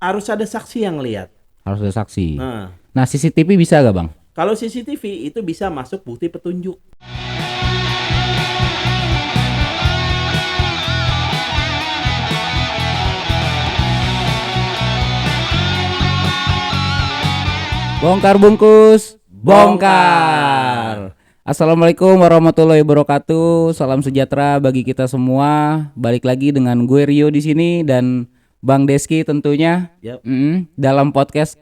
harus ada saksi yang lihat. Harus ada saksi. Nah, Nah, CCTV bisa gak, Bang? kalau CCTV itu bisa masuk bukti petunjuk. Bongkar bungkus, bongkar. Assalamualaikum warahmatullahi wabarakatuh. Salam sejahtera bagi kita semua. Balik lagi dengan gue Rio di sini dan Bang Deski tentunya. Yap. Dalam podcast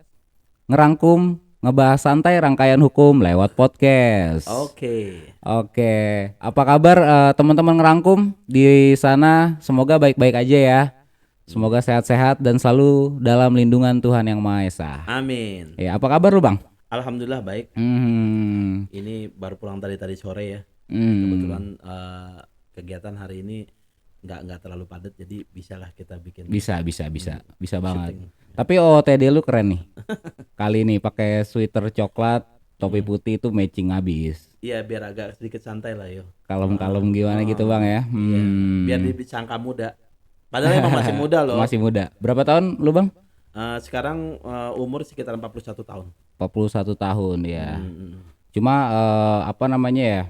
ngerangkum, ngebahas santai rangkaian hukum lewat podcast. Oke. Apa kabar teman-teman ngerangkum di sana? Semoga baik-baik aja ya. Semoga sehat-sehat dan selalu dalam lindungan Tuhan Yang Maha Esa. Amin. Ya, apa kabar lu, Bang? Alhamdulillah baik. Ini baru pulang tadi sore ya. Kebetulan kegiatan hari ini nggak terlalu padat, jadi bisalah kita bikin. Bisa banget. Syuting. Tapi OOTD lu keren nih. Kali ini pakai sweater coklat, topi putih itu matching habis. Iya, biar agak sedikit santai lah yo. Kalem-kalem gimana gitu, Bang ya. Iya, biar disangka muda. Padahal emang masih muda loh. Masih muda. Berapa tahun lu, Bang? Sekarang umur sekitar 41 tahun. 41 tahun ya. Cuma apa namanya ya?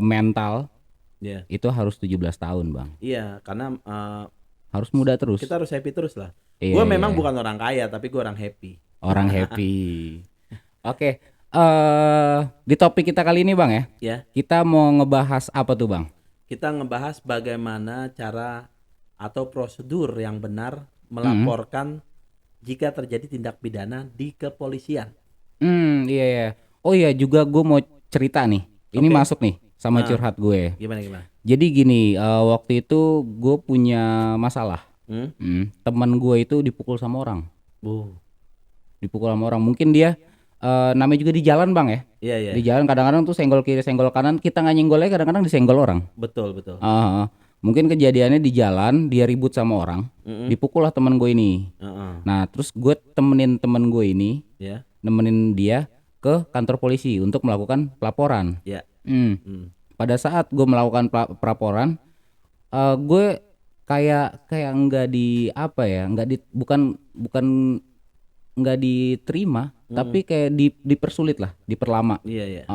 Mental Iya. itu harus 17 tahun, Bang. Iya, karena Harus muda terus. kita harus happy terus lah. Iya, Gue memang iya. bukan orang kaya, tapi gue orang happy. Orang happy. Oke, di topik kita kali ini, Bang ya. Ya, Kita mau ngebahas apa tuh, Bang? kita ngebahas bagaimana cara atau prosedur yang benar melaporkan jika terjadi tindak pidana di kepolisian. Iya ya. Oh iya, juga gue mau cerita nih. Ini Oke. masuk nih sama curhat gue. Gimana? Jadi gini, waktu itu gue punya masalah. Teman gue itu dipukul sama orang. Mungkin dia namanya juga di jalan, Bang ya. Iya. Di jalan kadang-kadang tuh senggol kiri, senggol kanan. Kita nggak nyenggolnya, kadang-kadang disenggol orang. Betul. Mungkin kejadiannya di jalan, dia ribut sama orang, dipukul lah teman gue ini. Nah, terus gue temenin temen gue ini, Ya. nemenin dia ke kantor polisi untuk melakukan pelaporan. Ya. Pada saat gue melakukan pelaporan, gue kayak nggak di apa ya, bukan nggak diterima, tapi kayak dipersulit lah, diperlama. Iya.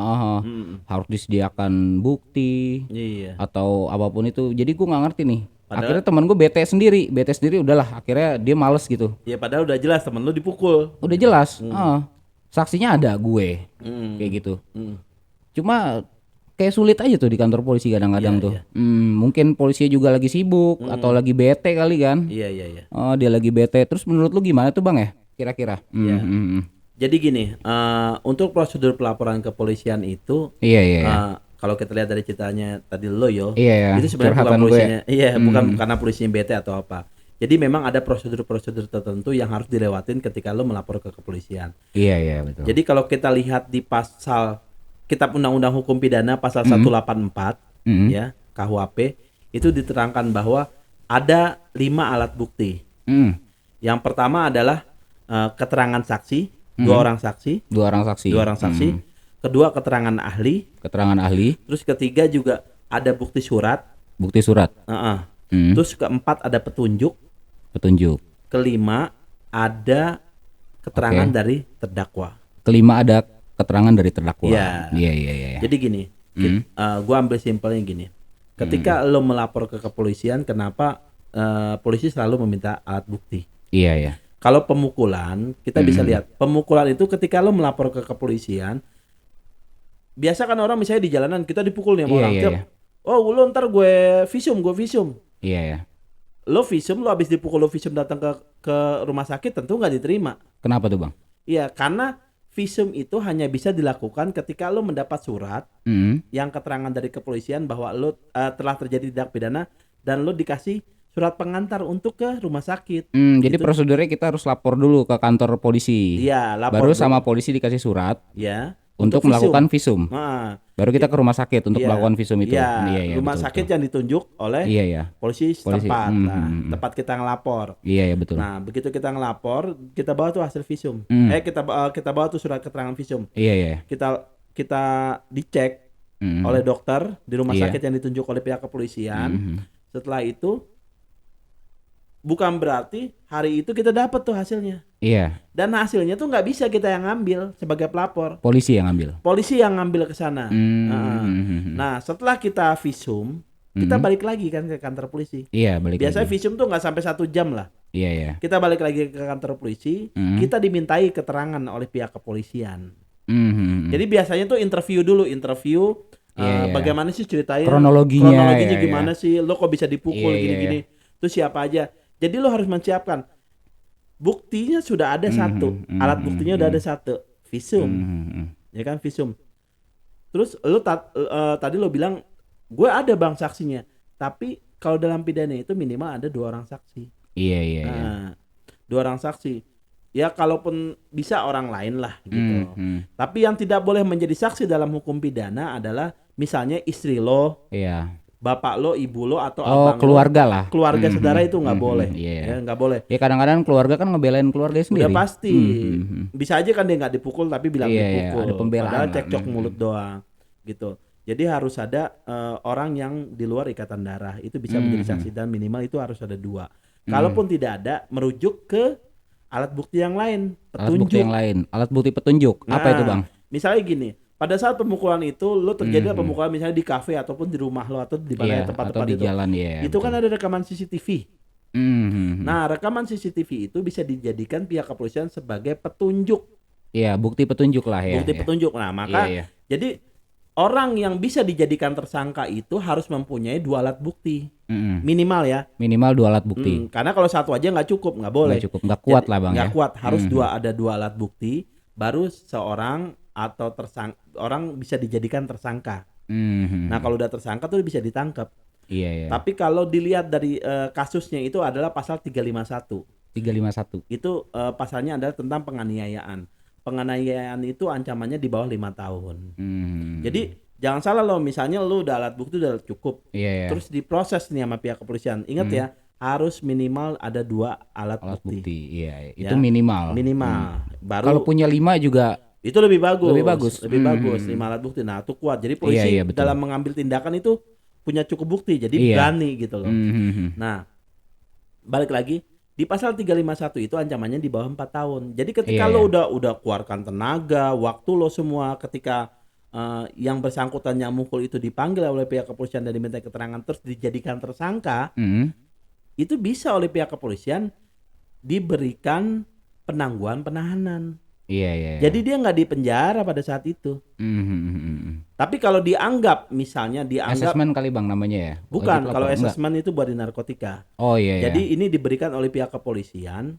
Harus disediakan bukti Iya. atau apapun itu. Jadi gue nggak ngerti nih. Padahal- Akhirnya teman gue bete sendiri udahlah. Akhirnya dia males gitu. Ya padahal udah jelas temen lu dipukul. Udah jelas. Saksinya ada gue kayak gitu. Cuma kayak sulit aja tuh di kantor polisi kadang-kadang Iya, tuh. Mungkin polisinya juga lagi sibuk atau lagi bete kali kan. Iya. Oh, dia lagi bete. Terus menurut lu gimana tuh, Bang ya? Kira-kira. Jadi gini, untuk prosedur pelaporan kepolisian itu, Iya. kalau kita lihat dari ceritanya tadi lo yo, Iya, itu sebenarnya bukan curhatan gue. polisinya, bukan karena polisinya bete atau apa. Jadi memang ada prosedur-prosedur tertentu yang harus dilewatin ketika lo melapor ke kepolisian. Iya, betul. Jadi kalau kita lihat di pasal Kitab Undang-Undang Hukum Pidana pasal 184 ya KUHP itu diterangkan bahwa ada 5 alat bukti. Yang pertama adalah keterangan saksi, 2 orang saksi. 2 orang saksi. Kedua keterangan ahli. Keterangan ahli, Terus ketiga juga ada bukti surat. bukti surat, Terus keempat ada petunjuk. Kelima ada keterangan Oke. dari terdakwa. kelima ada keterangan dari terdakwa. Iya. Iya. Jadi gini, gua ambil simpelnya gini. Ketika lo melapor ke kepolisian, kenapa polisi selalu meminta alat bukti? Iya. Kalau pemukulan, kita bisa lihat pemukulan itu ketika lo melapor ke kepolisian, biasa kan orang misalnya di jalanan kita dipukul nih sama orang, Iya. oh lo ntar gue visum. Iya. Lo visum, lo habis dipukul, lo visum datang ke rumah sakit, tentu nggak diterima. Kenapa tuh, Bang? Iya, karena visum itu hanya bisa dilakukan ketika lo mendapat surat yang keterangan dari kepolisian bahwa lo telah terjadi tindak pidana dan lo dikasih surat pengantar untuk ke rumah sakit. Jadi prosedurnya kita harus lapor dulu ke kantor polisi. Iya, lapor Baru dulu. sama polisi dikasih surat Ya, untuk visum. melakukan visum. Nah, Baru kita ke rumah sakit untuk iya. melakukan visum itu. Iya, rumah betul, sakit betul. yang ditunjuk oleh Iya. polisi setempat. Nah, tempat kita ngelapor. Iya, betul. Nah, begitu kita ngelapor, kita bawa tuh hasil visum. Kita bawa tuh surat keterangan visum. Iya. Kita dicek oleh dokter di rumah Iya. sakit yang ditunjuk oleh pihak kepolisian. Setelah itu bukan berarti hari itu kita dapat tuh hasilnya. Iya. Dan hasilnya tuh nggak bisa kita yang ngambil sebagai pelapor. Polisi yang ngambil. Polisi yang ngambil ke sana. Nah, setelah kita visum, kita balik lagi kan ke kantor polisi. Iya, balik Biasanya lagi. visum tuh nggak sampai 1 jam lah. Iya, iya. Kita balik lagi ke kantor polisi, kita dimintai keterangan oleh pihak kepolisian. Jadi biasanya tuh interview bagaimana sih ceritanya, kronologinya gimana sih, lo kok bisa dipukul gini-gini, itu siapa aja. Jadi lo harus menyiapkan buktinya sudah ada satu, alat buktinya udah ada satu, visum, ya kan visum. Terus lo tadi lo bilang gue ada bang saksinya, tapi kalau dalam pidana itu minimal ada 2 orang saksi. Iya. Nah, 2 orang saksi. Ya kalaupun bisa orang lain lah gitu. Tapi yang tidak boleh menjadi saksi dalam hukum pidana adalah misalnya istri lo, bapak lo, ibu lo atau abang keluarga lo, lah. Keluarga saudara itu nggak boleh. Ya nggak boleh. Ya kadang-kadang keluarga kan ngebelain keluarga sendiri. Udah pasti. Bisa aja kan dia nggak dipukul tapi bilang dipukul. Ada pembelaan. Padahal cekcok mulut doang gitu. Jadi harus ada orang yang di luar ikatan darah itu bisa menjadi saksi dan minimal itu harus ada 2. Kalaupun tidak ada, merujuk ke alat bukti yang lain, petunjuk. Alat bukti petunjuk. Nah, apa itu bang? Misalnya gini, pada saat pemukulan itu lo terjadi pemukulan misalnya di kafe ataupun di rumah lo atau di mana tempat-tempat di itu. Jalan, itu kan ada rekaman CCTV. Nah, rekaman CCTV itu bisa dijadikan pihak kepolisian sebagai petunjuk. Iya, bukti petunjuk lah ya. Bukti petunjuk. Nah, maka jadi orang yang bisa dijadikan tersangka itu harus mempunyai 2 alat bukti. Minimal ya. Minimal 2 alat bukti. Karena kalau satu aja nggak cukup, nggak boleh. Nggak kuat lah bang. Nggak kuat, harus ada 2 alat bukti, baru seorang atau orang bisa dijadikan tersangka. Nah kalau udah tersangka tuh bisa ditangkap. Iya. Tapi kalau dilihat dari kasusnya itu adalah pasal 351. 351. Itu pasalnya adalah tentang penganiayaan. Penganiayaan itu ancamannya di bawah 5 tahun. Jadi jangan salah lo, misalnya lo udah alat bukti udah cukup, terus diproses nih sama pihak kepolisian. Ingat ya, harus minimal ada 2 alat bukti. Iya, itu minimal. Baru kalau punya 5 juga itu lebih bagus. Lebih bagus. 5 alat bukti. Nah, itu kuat. Jadi polisi dalam mengambil tindakan itu punya cukup bukti. Jadi berani gitu loh. Nah, balik lagi di pasal 351 itu ancamannya di bawah 4 tahun. Jadi ketika lo udah keluarkan tenaga, waktu lo semua, ketika yang bersangkutan yang mukul itu dipanggil oleh pihak kepolisian dan diminta keterangan terus dijadikan tersangka, itu bisa oleh pihak kepolisian diberikan penangguhan penahanan. Iya. Jadi dia nggak di penjara pada saat itu. Tapi kalau dianggap misalnya asesmen kali bang namanya ya? Bukan, kalau asesmen itu buat di narkotika. Oh iya. Jadi ini diberikan oleh pihak kepolisian,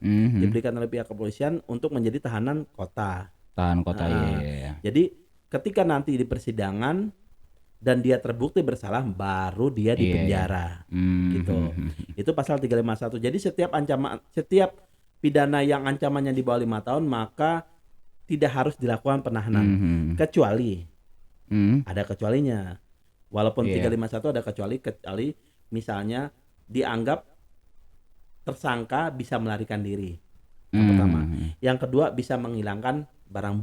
untuk menjadi tahanan kota. Tahanan kota, iya. Jadi ketika nanti di persidangan dan dia terbukti bersalah, baru dia di penjara. Gitu. Itu pasal 351. Jadi setiap pidana yang ancamannya di bawah 5 tahun maka tidak harus dilakukan penahanan. Kecuali ada kecualinya. Walaupun 351 ada kecuali misalnya dianggap tersangka bisa melarikan diri. Yang pertama. Yang kedua bisa menghilangkan barang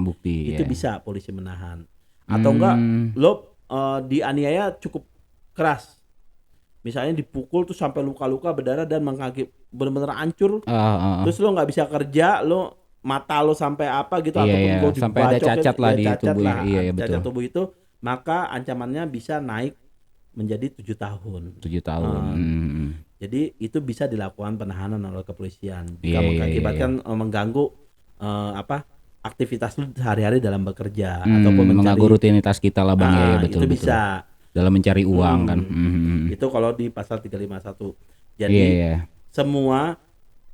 bukti. Itu bisa polisi menahan. Atau enggak lo dianiaya cukup keras. Misalnya dipukul tuh sampai luka-luka berdarah dan benar-benar hancur. Terus lo nggak bisa kerja, lo mata lo sampai apa gitu, ataupun lo sampai ada cacat lah di tubuh. Cacat tubuh itu, maka ancamannya bisa naik menjadi 7 tahun. 7 tahun. Jadi itu bisa dilakukan penahanan oleh kepolisian. Jika mengakibatkan mengganggu aktivitas lu sehari-hari dalam bekerja ataupun mengganggu rutinitas kita lah bang. Betul. Itu bisa dalam mencari uang kan. Itu kalau di pasal 351. Jadi semua,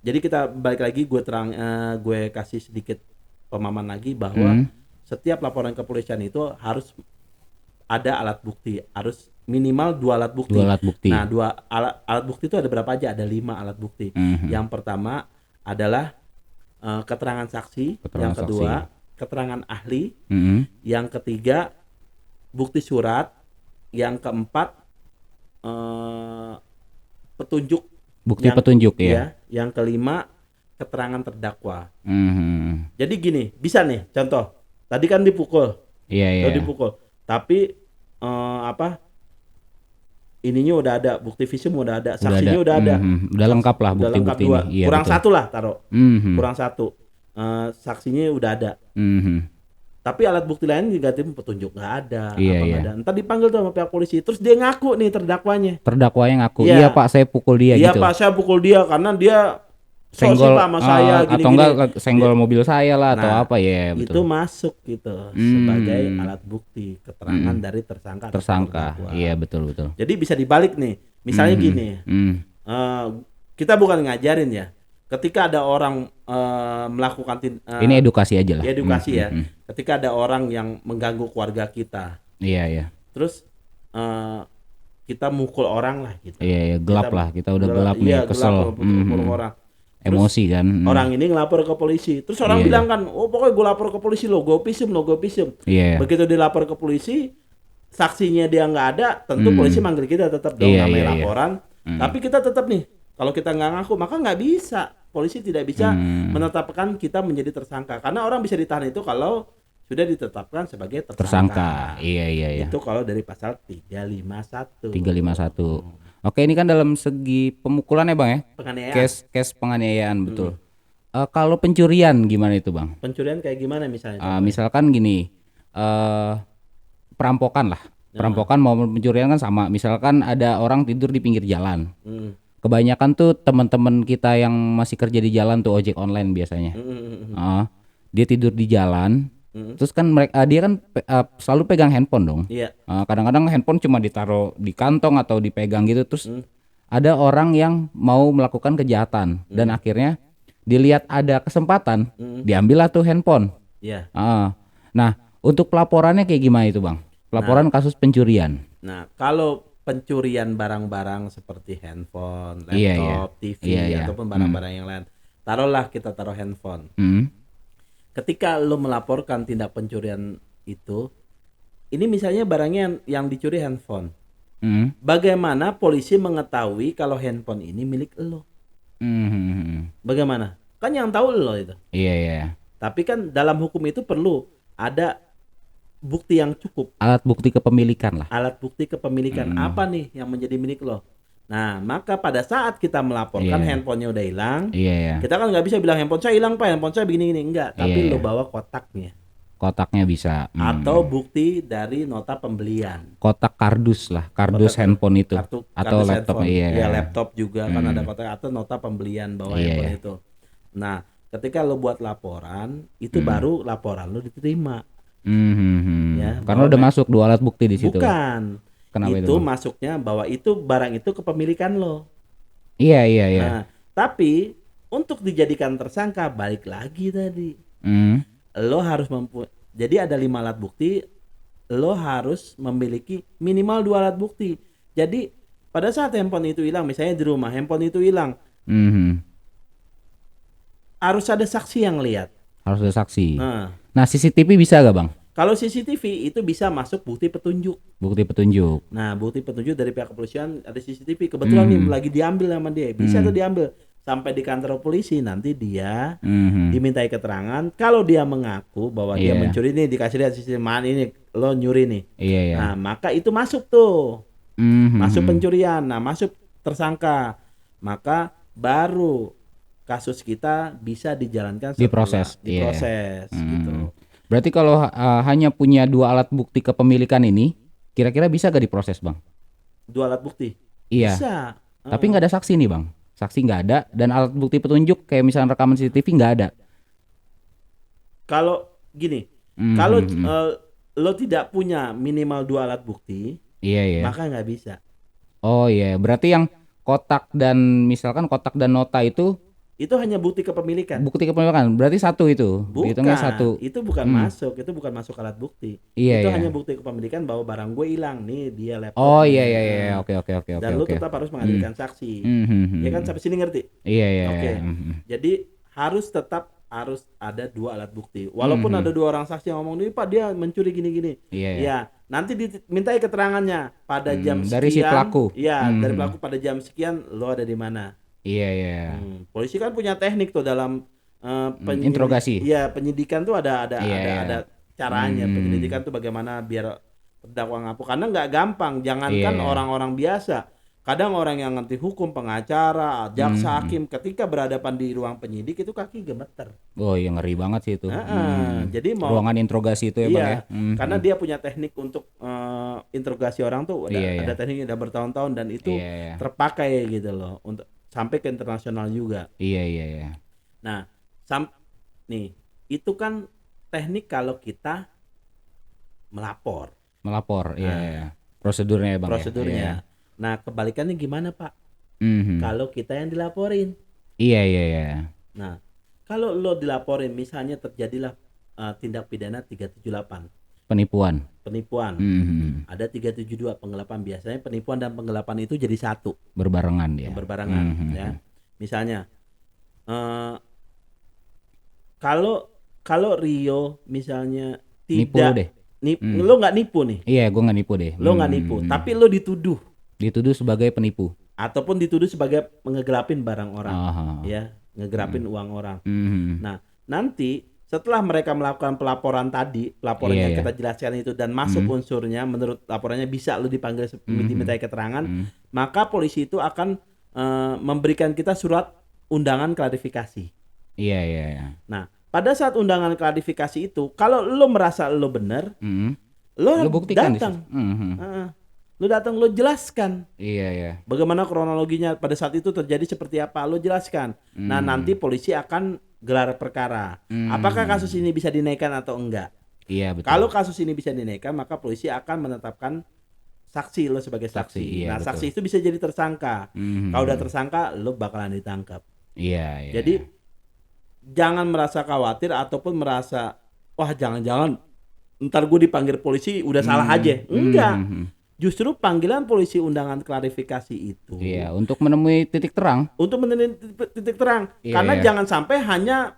jadi kita balik lagi, gue kasih sedikit pemahaman lagi bahwa setiap laporan kepolisian itu harus ada alat bukti, harus minimal 2 alat bukti. 2 alat bukti. Nah, 2 alat bukti itu ada berapa aja? Ada 5 alat bukti. Yang pertama adalah keterangan saksi, yang kedua keterangan ahli, yang ketiga bukti surat, yang keempat petunjuk. Petunjuk ya. Yang kelima keterangan terdakwa. Jadi gini, bisa nih contoh. Tadi kan dipukul. Iya. Dipukul. Tapi ininya udah ada, bukti visum udah ada, saksinya udah ada. Udah lengkap lah Udah lengkap bukti-bukti dua. ini. Iya, Kurang betul. satu lah taruh. Mhm. Kurang satu. Saksinya udah ada. Mhm. Tapi alat bukti lain diganti petunjuk nggak ada, Iya, apa iya. nggak ada. Ntar dipanggil tuh sama pihak polisi. Terus dia ngaku nih terdakwanya. Terdakwa yang ngaku, Iya. iya Pak saya pukul dia Iya gitu. Pak, saya pukul dia karena dia Senggol Pak sama saya atau gini-gini. enggak senggol mobil saya lah atau Nah, apa ya, Itu betul. masuk gitu sebagai Hmm. alat bukti keterangan dari tersangka. atau Tersangka. terdakwa. Iya, betul. Jadi bisa dibalik nih. Misalnya gini, eh, kita bukan ngajarin ya. Ketika ada orang melakukan Ini edukasi aja lah. edukasi ya. Ketika ada orang yang mengganggu keluarga kita, Iya, iya. terus kita mukul orang lah gitu. Iya, iya, gelap lah. Kita udah gelap nih, Iya, kesel. gelap, mukul orang. Terus Emosi kan. orang ini ngelapor ke polisi. Terus orang Iya, bilang kan, oh pokoknya gue lapor ke polisi lo, gue pisum. Iya. Begitu dilapor ke polisi, saksinya dia nggak ada, tentu polisi manggil kita tetap dong, Iya, namanya iya, iya. laporan. Tapi kita tetap nih, kalau kita nggak ngaku maka nggak bisa. Polisi tidak bisa menetapkan kita menjadi tersangka. Karena orang bisa ditahan itu kalau sudah ditetapkan sebagai Tersangka. Iya, iya, iya. Itu kalau dari pasal 351. 351. Oke, ini kan dalam segi pemukulan ya Bang ya? Penganiayaan. Case penganiayaan, betul. Kalau pencurian gimana itu Bang? Pencurian kayak gimana misalnya? Misalkan gini, perampokan lah. Perampokan maupun pencurian kan sama. Misalkan ada orang tidur di pinggir jalan. Kebanyakan tuh teman-teman kita yang masih kerja di jalan tuh ojek online biasanya. Dia tidur di jalan. Terus kan dia kan selalu pegang handphone dong. Iya. Kadang-kadang handphone cuma ditaruh di kantong atau dipegang gitu. Terus ada orang yang mau melakukan kejahatan dan akhirnya dilihat ada kesempatan, diambillah tuh handphone. Iya. Nah, untuk pelaporannya kayak gimana itu Bang? Pelaporan kasus pencurian. Nah, kalau pencurian barang-barang seperti handphone, laptop, Iya, TV, iya. ataupun barang-barang yang lain, kita taruh handphone. Ketika lo melaporkan tindak pencurian itu, ini misalnya barangnya yang dicuri handphone. Bagaimana polisi mengetahui kalau handphone ini milik lo? Bagaimana? Kan yang tahu lo itu. Iya, iya. Tapi kan dalam hukum itu perlu ada bukti yang cukup. Alat bukti kepemilikan lah. Alat bukti kepemilikan apa nih yang menjadi milik lo? Nah, maka pada saat kita melaporkan handphonenya udah hilang, kita kan nggak bisa bilang handphone saya hilang Pak, handphone saya begini-gini, enggak. Tapi lo bawa kotaknya. Kotaknya bisa. Atau bukti dari nota pembelian. Kotak kardus lah, kardus handphone itu. Atau Kardus laptop. handphone. Iya. Ya, laptop juga kan ada kotak atau nota pembelian bahwa handphone itu. Nah, ketika lo buat laporan, itu baru laporan lo diterima. Ya, karena udah masuk 2 alat bukti di situ. Bukan. Kenapa itu masuknya bahwa itu barang itu kepemilikan lo. Iya, iya, iya. Nah, tapi untuk dijadikan tersangka balik lagi tadi. Lo harus jadi ada 5 alat bukti, lo harus memiliki minimal 2 alat bukti. Jadi pada saat handphone itu hilang, misalnya di rumah handphone itu hilang, harus ada saksi yang lihat. Harus ada saksi. Nah, CCTV bisa gak Bang? Kalau CCTV itu bisa masuk bukti petunjuk. Bukti petunjuk. Nah, bukti petunjuk dari pihak kepolisian ada CCTV. Kebetulan nih lagi diambil sama dia. Bisa tuh diambil sampai di kantor polisi. Nanti dia dimintai keterangan. Kalau dia mengaku bahwa dia mencuri nih, dikasih lihat CCTV, man ini lo nyuri nih. Iya. Nah, maka itu masuk tuh. Masuk pencurian. Nah, masuk tersangka. Maka baru kasus kita bisa dijalankan diproses gitu. Berarti kalau hanya punya 2 alat bukti kepemilikan ini, kira-kira bisa gak diproses Bang? 2 alat bukti? Iya. Bisa. Tapi nggak ada saksi nih Bang. Saksi nggak ada dan alat bukti petunjuk kayak misalnya rekaman CCTV nggak ada. Kalau gini, kalau lo tidak punya minimal 2 alat bukti, maka nggak bisa. Oh iya, berarti yang kotak dan misalkan kotak dan nota itu hanya bukti kepemilikan. Bukti kepemilikan, berarti satu itu. Bukan, satu. itu bukan masuk, itu bukan masuk alat bukti. Itu hanya bukti kepemilikan bahwa barang gue hilang nih, dia laptop. Oh iya, oke. Dan lu tetap harus menghadirkan saksi. Ya kan sampai sini ngerti? Iya. Oke. Jadi harus ada 2 alat bukti. Walaupun ada 2 orang saksi yang ngomong nih Pak dia mencuri gini-gini. Ya, nanti dimintai keterangannya pada jam sekian. Dari si pelaku. Iya, dari pelaku pada jam sekian lo ada di mana? Iya. Polisi kan punya teknik tuh dalam interogasi. Iya, penyidikan tuh ada caranya. Penyelidikan tuh bagaimana biar terdakwa ngaku karena nggak gampang. Jangankan orang-orang biasa, kadang orang yang ngerti hukum, pengacara, jaksa, hakim, ketika berhadapan di ruang penyidik itu kaki gemeter. Oh iya, ngeri banget sih itu. Jadi ruangan interogasi itu ya Bang ya. Karena dia punya teknik untuk interogasi orang tuh ada tekniknya udah bertahun-tahun dan itu terpakai gitu loh untuk sampai ke internasional juga. Iya. Nah, nih itu kan teknik kalau kita melapor. Iya. Prosedurnya ya Bang. Prosedurnya. Ya? Nah, kebalikannya gimana Pak? Kalau kita yang dilaporin. Iya. Nah, kalau lo dilaporin misalnya terjadilah tindak pidana 378. Penipuan. Ada 372 penggelapan. Biasanya penipuan dan penggelapan itu jadi satu. Berbarengan dia. Ya. Misalnya kalau Rio misalnya tidak lo nggak nipu nih. Iya, gue nggak nipu deh. Lo nggak nipu, tapi lo dituduh sebagai penipu ataupun dituduh sebagai ngegelapin barang orang, ya, ngegelapin uang orang. Nah, nanti setelah mereka melakukan pelaporan yang kita jelaskan itu dan masuk unsurnya, menurut laporannya bisa lo dipanggil dimintai keterangan, maka polisi itu akan memberikan kita surat undangan klarifikasi. Iya. Nah, pada saat undangan klarifikasi itu, kalau lo merasa lo benar, lo buktikan datang. Lo datang, lo jelaskan. Iya. Bagaimana kronologinya pada saat itu terjadi seperti apa, lo jelaskan. Nah, nanti polisi akan gelar perkara. Apakah kasus ini bisa dinaikkan atau enggak? Iya, betul. Kalau kasus ini bisa dinaikkan, maka polisi akan menetapkan saksi lo sebagai saksi. Nah, betul. Saksi itu bisa jadi tersangka. Kalau udah tersangka, lo bakalan ditangkap. Iya. Jadi jangan merasa khawatir ataupun merasa wah jangan-jangan ntar gue dipanggil polisi udah salah aja. Enggak. Justru panggilan polisi undangan klarifikasi itu. Iya, untuk menemui titik terang. Karena jangan sampai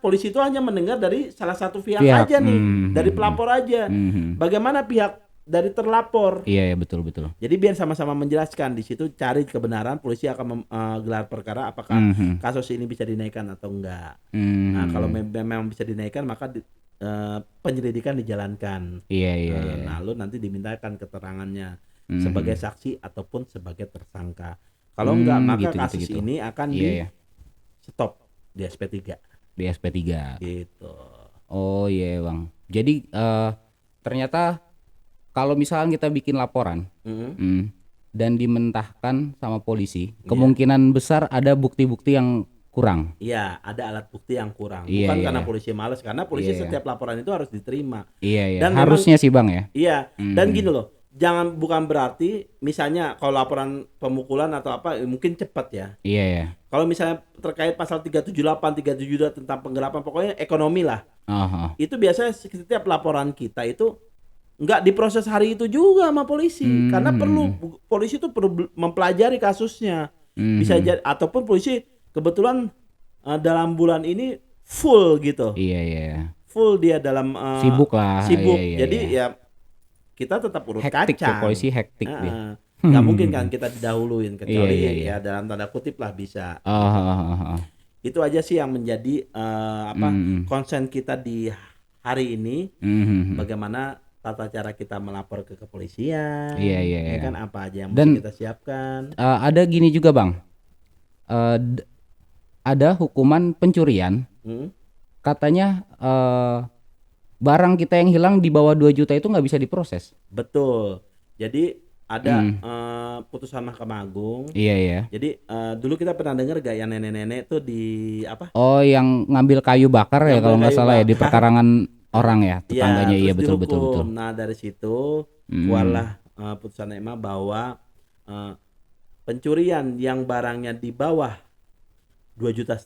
polisi itu hanya mendengar dari salah satu pihak aja nih, dari pelapor aja. Bagaimana pihak dari terlapor? Iya, betul. Jadi biar sama-sama menjelaskan di situ, cari kebenaran, polisi akan gelar perkara apakah kasus ini bisa dinaikkan atau enggak. Nah, kalau memang bisa dinaikkan maka penyelidikan dijalankan. Iya. Nah, lu nanti dimintakan keterangannya sebagai saksi ataupun sebagai tersangka. Kalau enggak maka kasus ini akan di stop di SP3. Gitu. Oh iya, Bang. Jadi ternyata kalau misalnya kita bikin laporan dan dimentahkan sama polisi, kemungkinan besar ada bukti-bukti yang kurang. Iya, ada alat bukti yang kurang. Bukan karena polisi malas, karena polisi setiap laporan itu harus diterima. Iya. Dan harusnya sih Bang ya. Iya. Dan gini loh, bukan berarti misalnya kalau laporan pemukulan atau apa mungkin cepat ya. Iya. Kalau misalnya terkait pasal 378, 372 tentang penggelapan, pokoknya ekonomi lah. Itu biasanya setiap laporan kita itu nggak diproses hari itu juga sama polisi, karena polisi itu perlu mempelajari kasusnya. Bisa jadi ataupun polisi kebetulan dalam bulan ini full gitu. Iya. Full dia dalam sibuk lah. Iya. Jadi ya kita tetap urut hektik kacang. Polisi hektik dia. Nggak mungkin kan kita didahuluin kecuali ya dalam tanda kutip lah bisa. Itu aja sih yang menjadi konsen kita di hari ini. Bagaimana tata cara kita melapor ke kepolisian. Iya. Kan apa aja yang mesti kita siapkan. Ada gini juga Bang. Ada hukuman pencurian. Katanya barang kita yang hilang di bawah 2 juta itu nggak bisa diproses. Betul. Jadi ada putusan Mahkamah Agung. Iya. Jadi dulu kita pernah dengar gak yang nenek-nenek tuh di apa? Oh, yang ngambil kayu bakar ya kalau nggak salah ya di perkarangan orang ya, tetangganya. Iya, betul. Nah, dari situ keluarlah putusan MA bahwa pencurian yang barangnya di bawah 2,5 juta.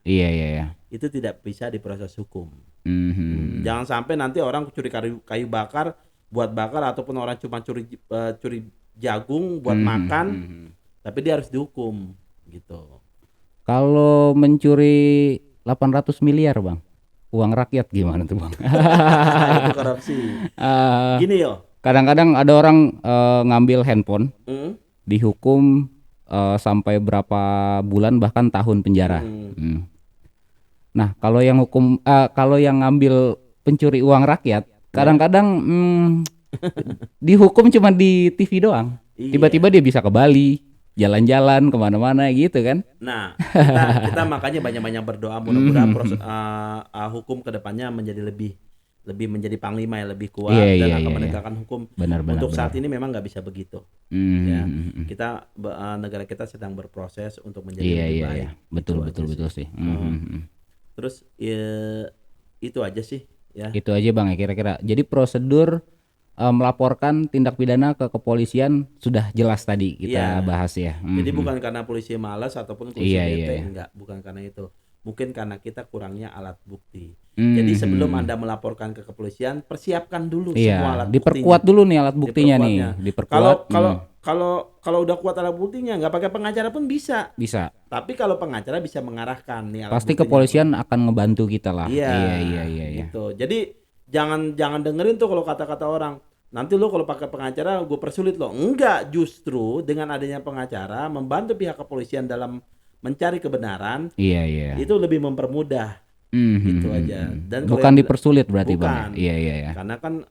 Iya. Itu tidak bisa diproses hukum. Jangan sampai nanti orang curi kayu bakar buat bakar ataupun orang cuma curi jagung buat makan, tapi dia harus dihukum gitu. Kalau mencuri 800 miliar Bang, uang rakyat gimana tuh Bang? Itu korupsi. Gini yo. Kadang-kadang ada orang ngambil handphone, dihukum sampai berapa bulan bahkan tahun penjara. Nah, kalau yang ngambil pencuri uang rakyat, kadang-kadang dihukum cuma di TV doang. Iya. Tiba-tiba dia bisa ke Bali, jalan-jalan kemana-mana gitu kan. Nah, kita makanya banyak-banyak berdoa mudah-mudahan hukum kedepannya menjadi lebih menjadi panglima yang lebih kuat dan akan menegakkan hukum. Benar. Untuk saat ini memang nggak bisa begitu. Ya, kita negara kita sedang berproses untuk menjadi lebih baik. Iya. Betul sih. Terus itu aja sih ya. Itu aja Bang ya kira-kira. Jadi prosedur melaporkan tindak pidana ke kepolisian sudah jelas tadi kita bahas ya. Jadi bukan karena polisi malas ataupun polisi bete, enggak, bukan karena itu. Mungkin karena kita kurangnya alat bukti. Jadi sebelum Anda melaporkan ke kepolisian, persiapkan dulu semua alat buktinya. Diperkuat dulu nih alat buktinya nih. Kalau udah kuat alat buktinya, nggak pakai pengacara pun bisa. Bisa. Tapi kalau pengacara bisa mengarahkan nih alat pasti buktinya. Kepolisian akan ngebantu kita lah. Iya. Gitu. Jadi jangan dengerin tuh kalau kata-kata orang. Nanti lo kalau pakai pengacara gue persulit lo. Enggak, justru dengan adanya pengacara membantu pihak kepolisian dalam mencari kebenaran. Iya. Itu lebih mempermudah. Gitu aja. Dan bukan dipersulit berarti bukan. Bang. Iya. Karena kan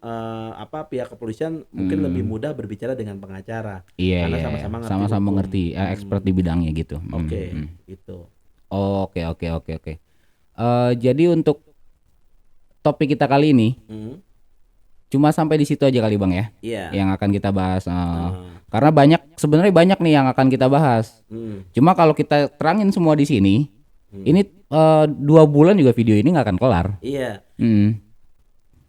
pihak kepolisian mungkin lebih mudah berbicara dengan pengacara. Iya. Karena sama-sama ngerti expert di bidangnya gitu. Oke. Gitu. Oke. Jadi untuk topik kita kali ini cuma sampai di situ aja kali Bang ya. Iya. Yang akan kita bahas. Karena sebenarnya banyak nih yang akan kita bahas. Cuma kalau kita terangin semua di sini, ini 2 bulan juga video ini nggak akan kelar. Iya.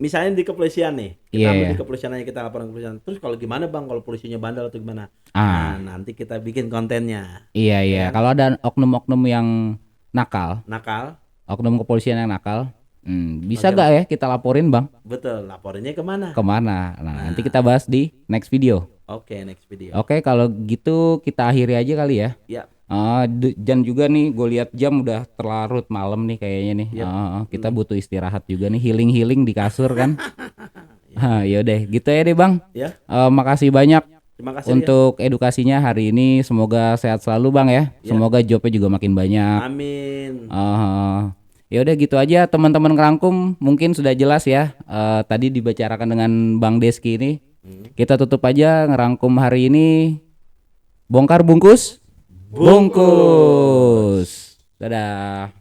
Misalnya di kepolisian nih, kita ambil di kepolisian aja, kita laporan ke kepolisian. Terus kalau gimana Bang, kalau polisinya bandel atau gimana? Nah, nanti kita bikin kontennya. Iya. Kalau ada oknum-oknum yang nakal, oknum kepolisian yang nakal, bisa gak ya kita laporin Bang? Betul, laporinnya kemana? Nah, nanti kita bahas di next video. Oke, next video. Oke, kalau gitu kita akhiri aja kali ya. Iya. Dan juga nih gue lihat jam udah terlarut malam nih kayaknya nih. Kita butuh istirahat juga nih, healing di kasur kan. Yaudah gitu ya deh Bang. Ya. Makasih banyak. Terima kasih untuk edukasinya hari ini. Semoga sehat selalu Bang ya. Semoga jobnya juga makin banyak. Amin. Ya udah gitu aja teman-teman Ngerangkum, mungkin sudah jelas ya. Tadi dibicarakan dengan Bang Deski ini. Kita tutup aja Ngerangkum hari ini. Bongkar bungkus. Dadah.